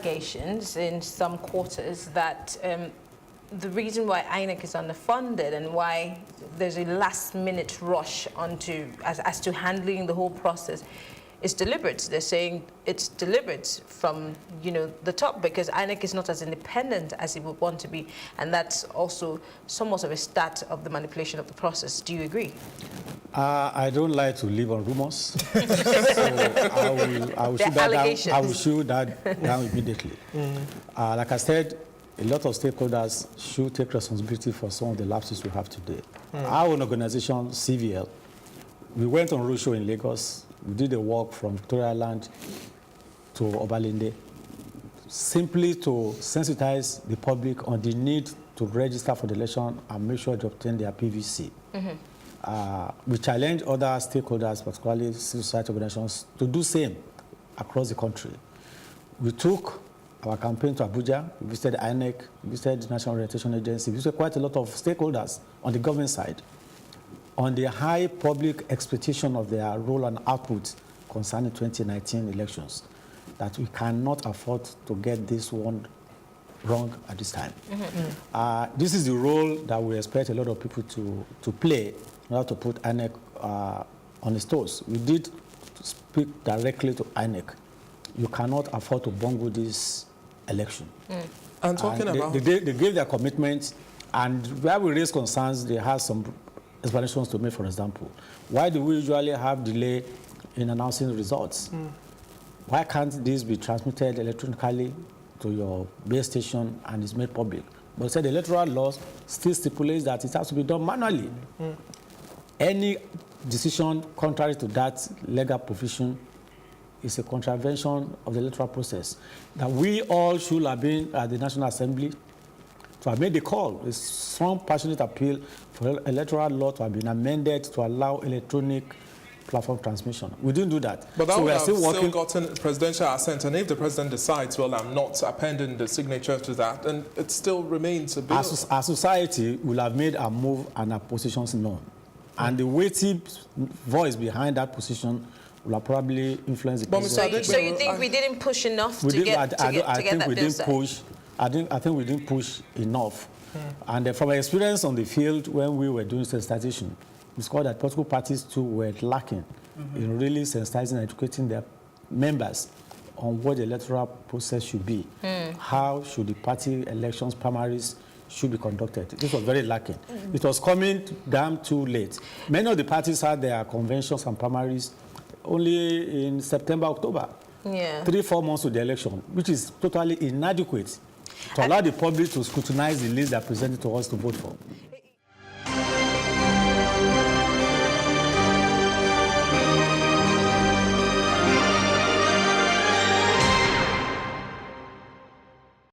allegations in some quarters that the reason why INEC is underfunded and why there's a last-minute rush onto as to handling the whole process is deliberate. They're saying it's deliberate from, the top, because INEC is not as independent as it would want to be, and that's also somewhat of a start of the manipulation of the process. Do you agree? I don't like to live on rumors, so I will shoot that down. I will shoot that down immediately. Like I said, a lot of stakeholders should take responsibility for some of the lapses we have today. Our own organization, CVL, we went on roadshow in Lagos. We did a walk from Victoria Land to Obalende, simply to sensitize the public on the need to register for the election and make sure they obtain their PVC. We challenge other stakeholders, particularly civil society organizations, to do the same across the country. We took our campaign to Abuja, we visited INEC, we visited the National Orientation Agency, we visited quite a lot of stakeholders on the government side on the high public expectation of their role and output concerning 2019 elections, that we cannot afford to get this one wrong at this time. This is the role that we expect a lot of people to play in order to put INEC on its toes. We did speak directly to INEC. You cannot afford to bungle this election. And talking about... They gave their commitment, and where we raise concerns, they have some explanations to make. For example, why do we usually have delay in announcing the results? Why can't this be transmitted electronically to your base station and is made public? But said the electoral law still stipulates that it has to be done manually. Any decision contrary to that legal provision is a contravention of the electoral process. That we all should have been at the National Assembly to have made the call. A strong, passionate appeal for electoral law to have been amended to allow electronic platform transmission. We didn't do that. But that so would we are have still gotten presidential assent, and if the president decides, well, I'm not appending the signature to that, then it still remains a bill. Our society will have made our move and our positions known. And the weighty voice behind that position will have probably influenced the president. So you think we didn't push enough to get that bill signed? I think we didn't push enough. And from my experience on the field when we were doing sensitization, we saw that political parties too were lacking in really sensitizing and educating their members on what the electoral process should be. How should the party elections, primaries should be conducted. This was very lacking. It was coming damn too late. Many of the parties had their conventions and primaries only in September, October. 3-4 months to the election, which is totally inadequate to allow the public to scrutinize the list that presented to us to vote for.